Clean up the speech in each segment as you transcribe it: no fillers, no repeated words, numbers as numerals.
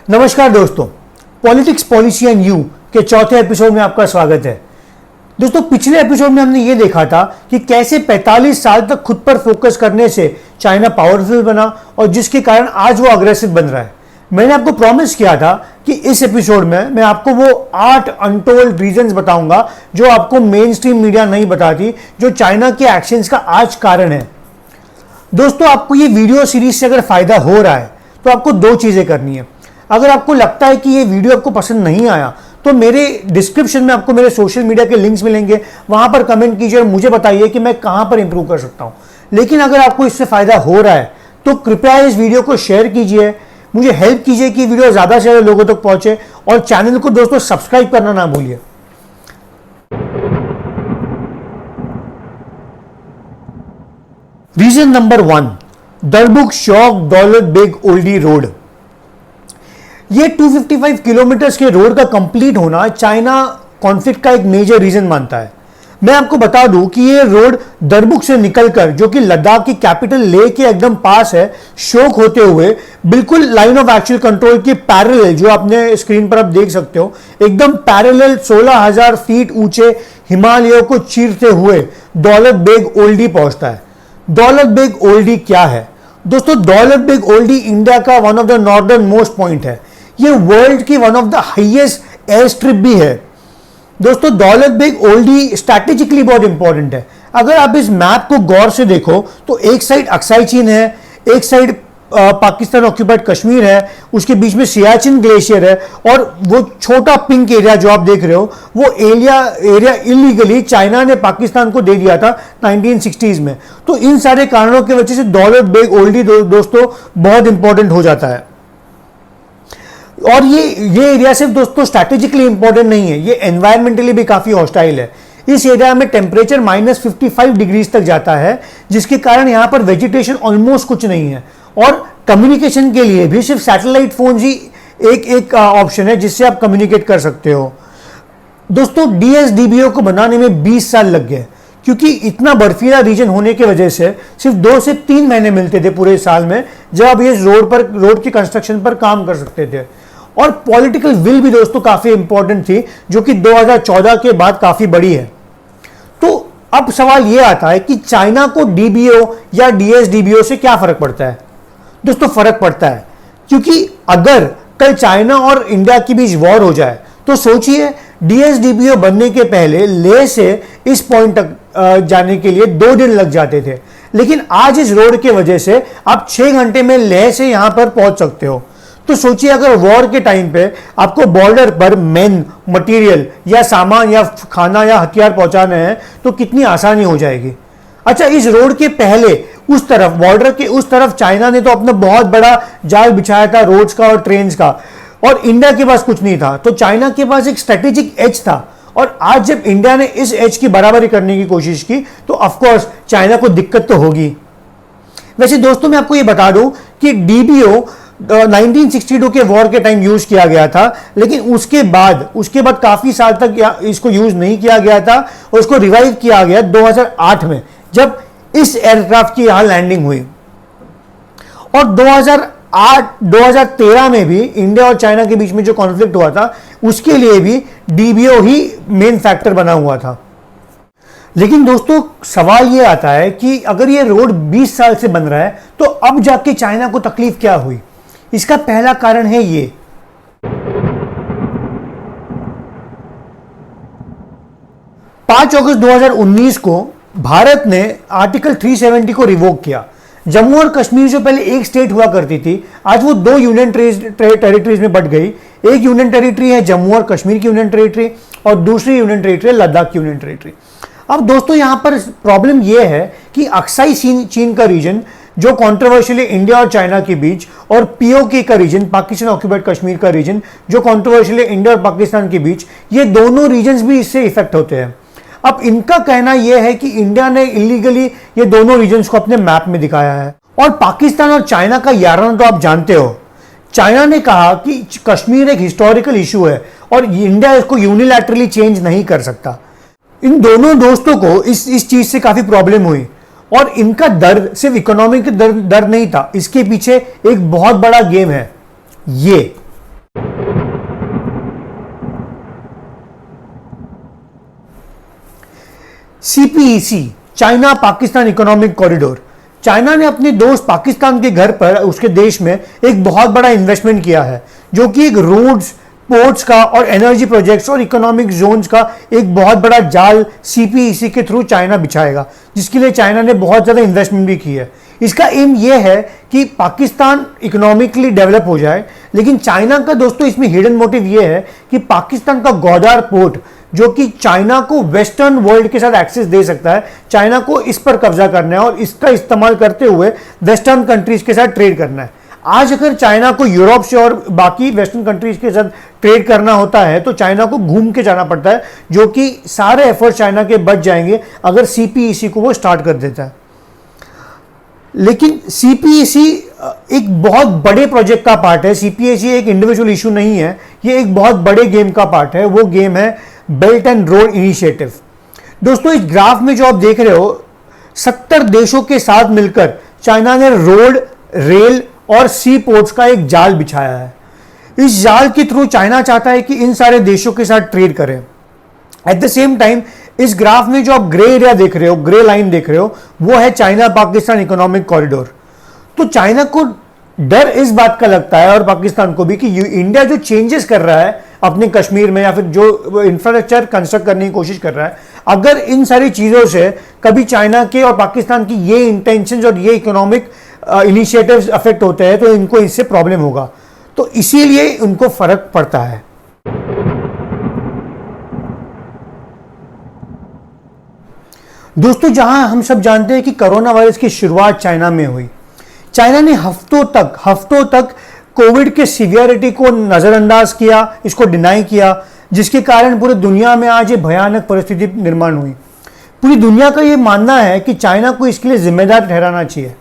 नमस्कार दोस्तों, politics policy and you के चौथे एपिसोड में आपका स्वागत है। दोस्तों, पिछले एपिसोड में हमने ये देखा था कि कैसे 45 साल तक खुद पर फोकस करने से चाइना पावरफुल बना और जिसके कारण आज वो अग्रेसिव बन रहा है। मैंने आपको प्रॉमिस किया था कि इस एपिसोड में मैं आपको वो 8 अनटोल्ड रीजंस बताऊंगा जो आपको मेन स्ट्रीम मीडिया नहीं बताती, जो चाइना के एक्शंस का आज कारण है। दोस्तों, आपको ये वीडियो सीरीज से अगर फायदा हो रहा है तो आपको दो चीजें करनी है। अगर आपको लगता है कि ये वीडियो आपको पसंद नहीं आया तो मेरे डिस्क्रिप्शन में आपको मेरे सोशल मीडिया के लिंक्स मिलेंगे, वहां पर कमेंट कीजिए और मुझे बताइए कि मैं कहां पर इंप्रूव कर सकता हूं। लेकिन अगर आपको इससे फायदा हो रहा है तो कृपया इस वीडियो को शेयर कीजिए, मुझे हेल्प कीजिए कि वीडियो ज्यादा से ज्यादा लोगों तक पहुंचे और चैनल को दोस्तों सब्सक्राइब करना ना भूलिए। Reason number 1, Darbuk shock Daulat Beg Oldi road. ये 255 किलोमीटर्स के रोड का कंप्लीट होना चाइना कॉन्फ्लिक्ट का एक मेजर रीजन मानता है। मैं आपको बता दूं कि ये रोड दरबुक से निकलकर, जो कि लद्दाख की कैपिटल लेह के एकदम पास है, शोक होते हुए बिल्कुल लाइन ऑफ एक्चुअल कंट्रोल की पैरेलल, जो आपने स्क्रीन पर आप देख सकते हो, एकदम पैरेलल 16,000 फीट ऊंचे हिमालयों को चीरते हुए दौलत बेग ओल्डी पहुंचता है। दौलत बेग ओल्डी क्या है? दोस्तों, दौलत बेग ओल्डी इंडिया का one of the northern most point है। ये वर्ल्ड की one of the highest air strip भी है। दोस्तों, दौलत बेग ओल्डी स्ट्रैटेजिकली बहुत इंपॉर्टेंट है। अगर आप इस मैप को गौर से देखो तो एक साइड अक्साई चीन है, एक साइड पाकिस्तान ऑक्यूपाइड कश्मीर है, उसके बीच में सियाचिन ग्लेशियर है और वो छोटा पिंक एरिया जो आप देख रहे हो वो एरिया इलीगली चाइना ने पाकिस्तान को दे दिया था 1960s में। तो इन सारे कारणों की वजह से दौलत बेग ओल्डी दोस्तों बहुत इंपॉर्टेंट हो जाता है। और ये एरिया सिर्फ दोस्तों स्ट्रैटेजिकली इंपॉर्टेंट नहीं है, ये एनवायरमेंटली भी काफी हॉस्टाइल है। इस एरिया में टेम्परेचर -55 डिग्रीज तक जाता है, जिसके कारण यहां पर वेजिटेशन ऑलमोस्ट कुछ नहीं है। और कम्युनिकेशन के लिए भी सिर्फ सैटेलाइट फोन ही एक ऑप्शन है जिससे आप कम्युनिकेट कर सकते हो। दोस्तों, डीएसडीबीओ को बनाने में 20 साल लग गए, क्योंकि इतना बर्फीला रीजन होने की वजह से सिर्फ 2 से 3 महीने मिलते थे पूरे साल में, जब आप ये रोड की कंस्ट्रक्शन पर काम कर सकते थे। और पॉलिटिकल विल भी दोस्तों काफी इंपॉर्टेंट थी, जो कि 2014 के बाद काफी बड़ी है। तो अब सवाल यह आता है कि चाइना को डीबीओ या डीएसडीबीओ से क्या फर्क पड़ता है? दोस्तों, फर्क पड़ता है, क्योंकि अगर कल चाइना और इंडिया के बीच वॉर हो जाए तो सोचिए, डीएसडीबीओ बनने के पहले लेह से इस पॉइंट तक जाने के लिए 2 दिन लग जाते थे, लेकिन आज इस रोड की वजह से आप 6 घंटे में लेह से यहां पर पहुंच सकते हो। तो सोचिए, अगर वॉर के टाइम पे आपको बॉर्डर पर मेन मटेरियल या सामान या खाना या हथियार पहुंचाने हैं तो कितनी आसानी हो जाएगी। अच्छा, इस रोड के पहले उस तरफ, बॉर्डर के उस तरफ चाइना ने तो अपना बहुत बड़ा जाल बिछाया था रोड्स का और ट्रेन्स का, और इंडिया के पास कुछ नहीं था। तो चाइना के पास एक स्ट्रेटेजिक एज था, और आज जब इंडिया ने इस एज की बराबरी करने की कोशिश की तो ऑफकोर्स चाइना को दिक्कत तो होगी। वैसे दोस्तों, मैं आपको ये बता दूं कि डीबीओ 1962 के वॉर के टाइम यूज किया गया था, लेकिन उसके बाद काफी साल तक इसको यूज नहीं किया गया था, और उसको रिवाइव किया गया 2008 में, जब इस एयरक्राफ्ट की यहां लैंडिंग हुई। और 2013 में भी इंडिया और चाइना के बीच में जो कॉन्फ्लिक्ट हुआ था, उसके लिए भी डीबीओ ही मेन फैक्टर बना हुआ था। लेकिन दोस्तों, सवाल यह आता है कि अगर ये रोड 20 साल से बन रहा है तो अब जाके चाइना को तकलीफ क्या हुई? इसका पहला कारण है ये, 5 अगस्त 2019 को भारत ने आर्टिकल 370 को रिवोक किया। जम्मू और कश्मीर जो पहले एक स्टेट हुआ करती थी, आज वो 2 यूनियन टेरिटरीज में बट गई। एक यूनियन टेरिटरी है जम्मू और कश्मीर की यूनियन टेरिटरी, और दूसरी यूनियन टेरिटरी है लद्दाख की यूनियन टेरिटरी। अब दोस्तों, यहां पर प्रॉब्लम यह है कि अक्साई चीन का रीजन, जो कॉन्ट्रोवर्शियल इंडिया और चाइना के बीच, और पीओके का रीजन, पाकिस्तान ऑक्यूपाइड कश्मीर का रीजन, जो कॉन्ट्रोवर्शियल इंडिया और पाकिस्तान के बीच, ये दोनों रीजन्स भी इससे इफेक्ट होते हैं। अब इनका कहना यह है कि इंडिया ने इलीगली ये दोनों रीजन्स को अपने मैप में दिखाया है। और पाकिस्तान और चाइना का याराना तो आप जानते हो। चाइना ने कहा कि कश्मीर एक हिस्टोरिकल इशू है और इंडिया इसको यूनिलैटरली चेंज नहीं कर सकता। इन दोनों दोस्तों को इस चीज से काफी प्रॉब्लम हुई, और इनका दर्द सिर्फ इकोनॉमिक दर्द नहीं था, इसके पीछे एक बहुत बड़ा गेम है। ये CPEC, China Pakistan economic corridor. China ने अपने दोस्त पाकिस्तान के घर पर, उसके देश में एक बहुत बड़ा इन्वेस्टमेंट किया है, जो कि एक रोड्स, पोर्ट्स का और एनर्जी प्रोजेक्ट्स और इकोनॉमिक जोन्स का एक बहुत बड़ा जाल CPEC के थ्रू चाइना बिछाएगा, जिसके लिए चाइना ने बहुत ज़्यादा इन्वेस्टमेंट भी की है। इसका एम यह है कि पाकिस्तान इकोनॉमिकली डेवलप हो जाए, लेकिन चाइना का दोस्तों इसमें हिडन मोटिव यह है कि पाकिस्तान का ग्वादर पोर्ट, जो कि चाइना को वेस्टर्न वर्ल्ड के साथ एक्सेस दे सकता है, चाइना को इस पर कब्जा करना है और इसका इस्तेमाल करते हुए वेस्टर्न कंट्रीज के साथ ट्रेड करना है। आज अगर चाइना को यूरोप से और बाकी वेस्टर्न कंट्रीज के साथ ट्रेड करना होता है तो चाइना को घूम के जाना पड़ता है, जो कि सारे एफर्ट चाइना के बच जाएंगे अगर CPEC को वो स्टार्ट कर देता है। लेकिन CPEC एक बहुत बड़े प्रोजेक्ट का पार्ट है। CPEC एक इंडिविजुअल इशू नहीं है, ये एक बहुत बड़े गेम का पार्ट है। वो गेम है बेल्ट एंड रोड इनिशिएटिव। दोस्तों, इस ग्राफ में जो आप देख रहे हो, 70 देशों के साथ मिलकर चाइना ने रोड, रेल और सी पोर्ट्स का एक जाल बिछाया है। इस जाल के थ्रू चाइना चाहता है कि इन सारे देशों के साथ ट्रेड करें। एट द सेम टाइम इस ग्राफ में जो आप ग्रे एरिया देख रहे हो, ग्रे लाइन देख रहे हो, वो है चाइना पाकिस्तान इकोनॉमिक कॉरिडोर। तो चाइना को डर इस बात का लगता है और पाकिस्तान को भी कि इंडिया जो चेंजेस कर रहा है अपने कश्मीर में या फिर जो इंफ्रास्ट्रक्चर कंस्ट्रक्ट करने की कोशिश कर रहा है, अगर इन सारी चीज़ों से कभी चाइना के और पाकिस्तान की ये इंटेंशंस और ये इकोनॉमिक इनिशिएटिव्स अफेक्ट होते हैं तो इनको इससे प्रॉब्लम होगा। तो इसीलिए उनको फर्क पड़ता है। दोस्तों, जहां हम सब जानते हैं कि कोरोना वायरस की शुरुआत चाइना में हुई, चाइना ने हफ्तों तक कोविड के सीवियरिटी को नजरअंदाज किया, इसको डिनाई किया, जिसके कारण पूरी दुनिया में आज ये भयानक परिस्थिति निर्माण हुई। पूरी दुनिया का ये मानना है कि चाइना को इसके लिए जिम्मेदार ठहराना चाहिए।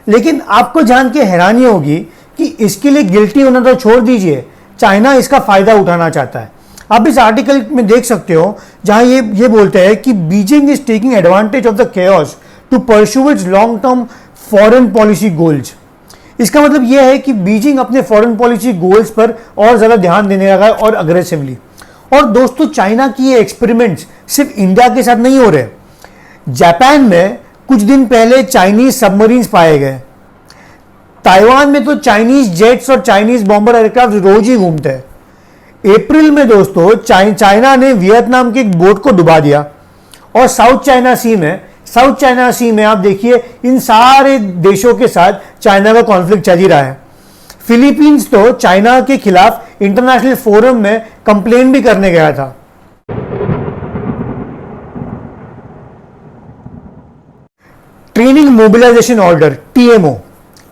लेकिन आपको जान के हैरानी होगी कि इसके लिए गिल्टी होना तो छोड़ दीजिए, चाइना इसका फायदा उठाना चाहता है। आप इस आर्टिकल में देख सकते हो जहां ये बोलते हैं कि Beijing is taking advantage of the chaos to pursue its long term foreign policy goals. इसका मतलब यह है कि बीजिंग अपने फॉरेन पॉलिसी गोल्स पर और ज्यादा ध्यान देने लगा है और अग्रेसिवली। और दोस्तों, चाइना की ये एक्सपेरिमेंट्स सिर्फ इंडिया के साथ नहीं हो रहे। जापान में कुछ दिन पहले चाइनीज सबमरीन्स पाए गए। ताइवान में तो चाइनीज जेट्स और चाइनीज बॉम्बर एयरक्राफ्ट रोज ही घूमते हैं। अप्रैल में दोस्तों चाइना ने वियतनाम की एक बोट को डुबा दिया। और साउथ चाइना सी में आप देखिए इन सारे देशों के साथ चाइना का कॉन्फ्लिक्ट चल ही रहा है। फिलीपींस तो चाइना के खिलाफ इंटरनेशनल फोरम में कंप्लेन भी करने गया था। Training mobilization order TMO,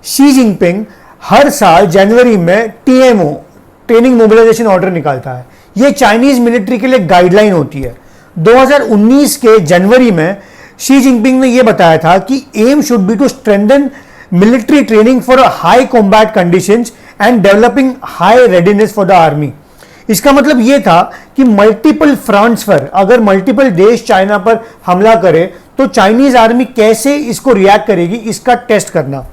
Xi Jinping हर साल जनवरी में TMO ट्रेनिंग मोबिलाइजेशन ऑर्डर निकालता है। यह चाइनीज मिलिट्री के लिए गाइडलाइन होती है। 2019 के जनवरी में शी जिनपिंग ने यह बताया था कि aim should be to strengthen military training for high combat conditions and developing high readiness for the army. इसका मतलब यह था कि मल्टीपल फ्रंट्स पर अगर मल्टीपल देश चाइना पर हमला करे तो चाइनीज आर्मी कैसे इसको रिएक्ट करेगी, इसका टेस्ट करना।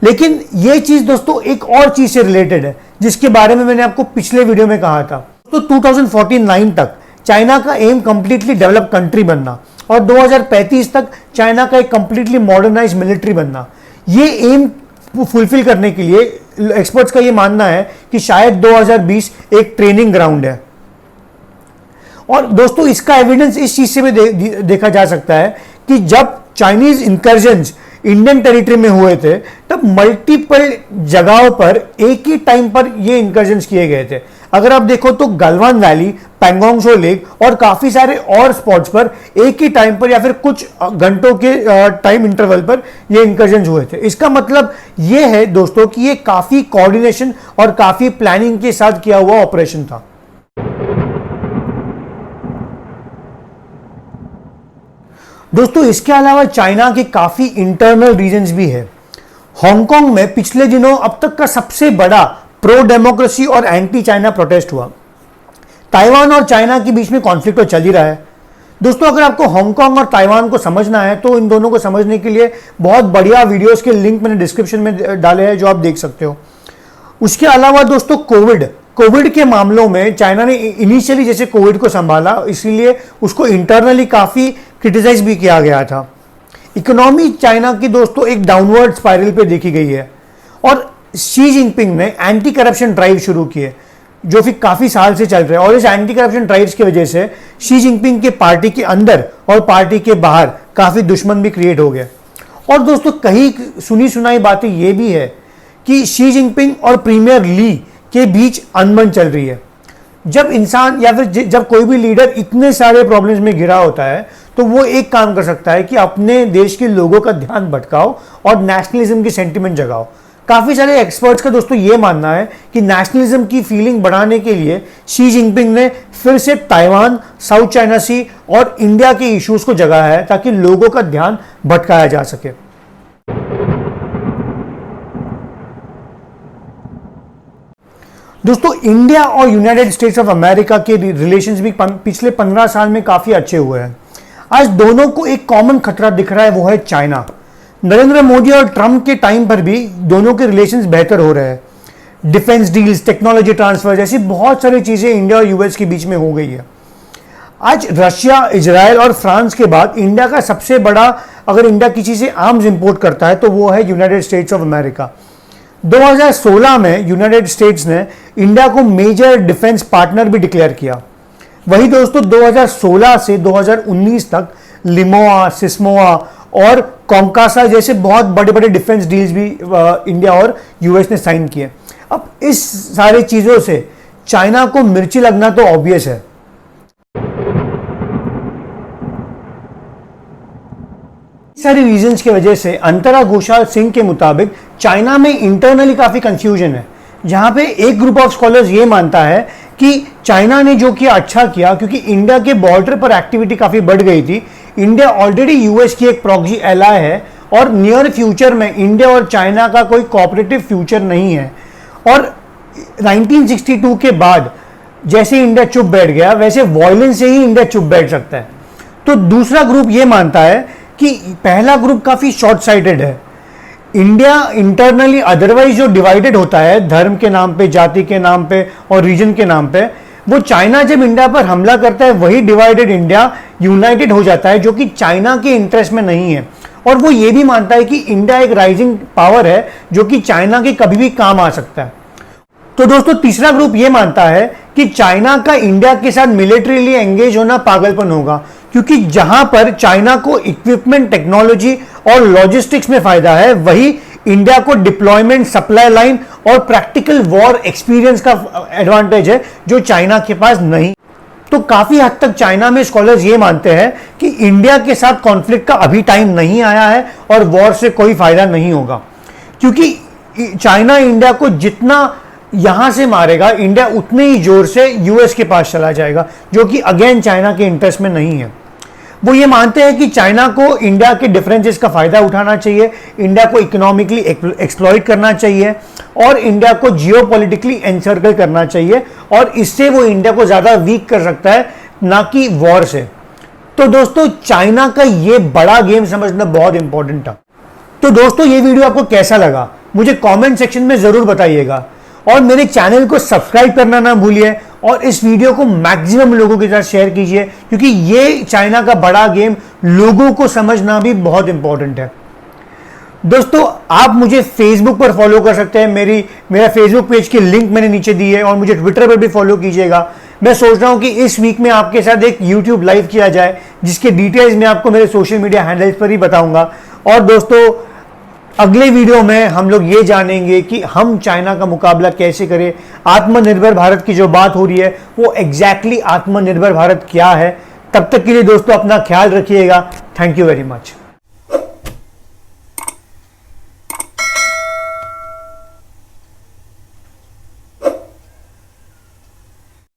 लेकिन यह चीज दोस्तों एक और चीज से रिलेटेड है जिसके बारे में मैंने आपको पिछले वीडियो में कहा था। तो 2049 तक चाइना का एम कंप्लीटली डेवलप कंट्री बनना और 2035 तक चाइना का एक कंप्लीटली मॉडर्नाइज मिलिट्री बनना। ये एम फुलफिल करने के लिए एक्सपर्ट्स का ये मानना है कि शायद 2020 एक ट्रेनिंग ग्राउंड है। और दोस्तों, इसका एविडेंस इस चीज से भी देखा जा सकता है कि जब चाइनीज इंकर्जन्स इंडियन टेरिटरी में हुए थे तब मल्टीपल जगहों पर एक ही टाइम पर ये इंकर्जन्स किए गए थे। अगर आप देखो तो गलवान वैली, पैंगोंग त्सो लेक और काफी सारे और स्पॉट्स पर एक ही टाइम पर या फिर कुछ घंटों के टाइम इंटरवल पर ये इंकर्जन्स हुए थे। इसका मतलब ये है दोस्तों कि ये काफी कोऑर्डिनेशन और काफी प्लानिंग के साथ किया हुआ ऑपरेशन था। दोस्तों, इसके अलावा चाइना के काफी इंटरनल रीजंस भी है। हांगकांग में पिछले दिनों अब तक का सबसे बड़ा प्रो डेमोक्रेसी और एंटी चाइना प्रोटेस्ट हुआ। ताइवान और चाइना के बीच में कॉन्फ्लिक्ट तो चल ही रहा है। दोस्तों, अगर आपको हांगकांग और ताइवान को समझना है तो इन दोनों को समझने के लिए बहुत बढ़िया वीडियोस के लिंक मैंने डिस्क्रिप्शन में डाले हैं जो आप देख सकते हो। उसके अलावा दोस्तों, कोविड के मामलों में चाइना ने इनिशियली जैसे कोविड को संभाला, इसीलिए उसको इंटरनली काफी क्रिटिसाइज भी किया गया था। इकोनॉमी चाइना की दोस्तों एक डाउनवर्ड स्पाइरल पे देखी गई है और शी जिनपिंग ने एंटी करप्शन ड्राइव शुरू किए जो फिर काफी साल से चल रहे हैं और इस एंटी करप्शन ड्राइव्स की वजह से शी जिनपिंग के पार्टी के अंदर और पार्टी के बाहर काफी दुश्मन भी क्रिएट हो गए। और दोस्तों कहीं सुनी सुनाई बातें ये भी है कि शी जिनपिंग और प्रीमियर ली के बीच अनबन चल रही है। जब इंसान या फिर जब कोई भी लीडर इतने सारे प्रॉब्लम्स में घिरा होता है तो वो एक काम कर सकता है कि अपने देश के लोगों का ध्यान भटकाओ और नेशनलिज्म की सेंटिमेंट जगाओ। काफी सारे एक्सपर्ट्स का दोस्तों ये मानना है कि नेशनलिज्म की फीलिंग बढ़ाने के लिए शी जिनपिंग ने फिर से ताइवान, साउथ चाइना सी और इंडिया के इश्यूज को जगाया है ताकि लोगों का ध्यान भटकाया जा सके। दोस्तों इंडिया और यूनाइटेड स्टेट्स ऑफ अमेरिका के रिलेशंस भी पिछले 15 साल में काफी अच्छे हुए हैं। आज दोनों को एक कॉमन खतरा दिख रहा है, वो है चाइना। नरेंद्र मोदी और ट्रंप के टाइम पर भी दोनों के रिलेशंस बेहतर हो रहे हैं। डिफेंस डील्स, टेक्नोलॉजी ट्रांसफर जैसी बहुत सारी चीजें इंडिया और यूएस के बीच में हो गई है। आज रशिया, इजराइल और फ्रांस के बाद इंडिया का सबसे बड़ा, अगर इंडिया किसी से आर्म्स इंपोर्ट करता है तो वो है यूनाइटेड स्टेट्स ऑफ अमेरिका। 2016 में यूनाइटेड स्टेट्स ने इंडिया को मेजर डिफेंस पार्टनर भी डिक्लेयर किया। वही दोस्तों 2016 से 2019 तक लिमोआ, सिस्मोआ और कॉन्कासा जैसे बहुत बड़े बड़े डिफेंस डील्स भी इंडिया और यूएस ने साइन किए। अब इस सारी चीजों से चाइना को मिर्ची लगना तो ऑब्वियस है। सारी रीजंस की वजह से अंतरा घोषाल सिंह के मुताबिक चाइना में इंटरनली काफी कंफ्यूजन है, जहां पे एक ग्रुप ऑफ स्कॉलर्स ये मानता है कि चाइना ने जो किया अच्छा किया क्योंकि इंडिया के बॉर्डर पर एक्टिविटी काफी बढ़ गई थी। इंडिया ऑलरेडी यूएस की एक प्रॉक्सी एलाय है और नियर फ्यूचर में इंडिया और चाइना का कोई कोऑपरेटिव फ्यूचर नहीं है। और 1962 के बाद जैसे इंडिया चुप बैठ गया वैसे वायलेंस से ही इंडिया चुप बैठ सकता है। तो दूसरा ग्रुप ये मानता है कि पहला ग्रुप काफी शॉर्ट साइटेड है। इंडिया इंटरनली अदरवाइज जो डिवाइडेड होता है धर्म के नाम पे, जाति के नाम पे और रीजन के नाम पे, वो चाइना जब इंडिया पर हमला करता है वही डिवाइडेड इंडिया यूनाइटेड हो जाता है, जो कि चाइना के इंटरेस्ट में नहीं है। और वो ये भी मानता है कि इंडिया एक राइजिंग पावर है जो कि चाइना के कभी भी काम आ सकता है। तो दोस्तों तीसरा ग्रुप ये मानता है कि चाइना का इंडिया के साथ मिलिट्रीली एंगेज होना पागलपन होगा, क्योंकि जहां पर चाइना को इक्विपमेंट, टेक्नोलॉजी और लॉजिस्टिक्स में फायदा है वही इंडिया को डिप्लॉयमेंट, सप्लाई लाइन और प्रैक्टिकल वॉर एक्सपीरियंस का एडवांटेज है जो चाइना के पास नहीं। तो काफी हद तक चाइना में स्कॉलर्स ये मानते हैं कि इंडिया के साथ कॉन्फ्लिक्ट का अभी टाइम नहीं आया है और वॉर से कोई फायदा नहीं होगा, क्योंकि चाइना इंडिया को जितना यहां से मारेगा इंडिया उतने ही जोर से यूएस के पास चला जाएगा, जो कि अगेन चाइना के इंटरेस्ट में नहीं है। वो ये मानते हैं कि चाइना को इंडिया के डिफरेंसेस का फायदा उठाना चाहिए, इंडिया को इकोनॉमिकली एक्सप्लॉइट करना चाहिए और इंडिया को जियोपॉलिटिकली एनसर्कल करना चाहिए, और इससे वो इंडिया को ज्यादा वीक कर सकता है, ना कि वॉर से। तो दोस्तों चाइना का ये बड़ा गेम समझना बहुत इंपॉर्टेंट था। तो दोस्तों ये वीडियो आपको कैसा लगा मुझे कमेंट सेक्शन में जरूर बताइएगा, और मेरे चैनल को सब्सक्राइब करना ना भूलिए और इस वीडियो को मैक्सिमम लोगों के साथ शेयर कीजिए, क्योंकि ये चाइना का बड़ा गेम लोगों को समझना भी बहुत इंपॉर्टेंट है। दोस्तों आप मुझे फेसबुक पर फॉलो कर सकते हैं, मेरा फेसबुक पेज की लिंक मैंने नीचे दी है, और मुझे ट्विटर पर भी फॉलो कीजिएगा। मैं सोच रहा हूं कि इस वीक में आपके साथ एक यूट्यूब लाइव किया जाए, जिसके डिटेल्स मैं आपको मेरे सोशल मीडिया हैंडल्स पर ही बताऊंगा। और दोस्तों अगले वीडियो में हम लोग ये जानेंगे कि हम चाइना का मुकाबला कैसे करें। आत्मनिर्भर भारत की जो बात हो रही है वो एग्जैक्टली आत्मनिर्भर भारत क्या है। तब तक के लिए दोस्तों अपना ख्याल रखिएगा। Thank you very much.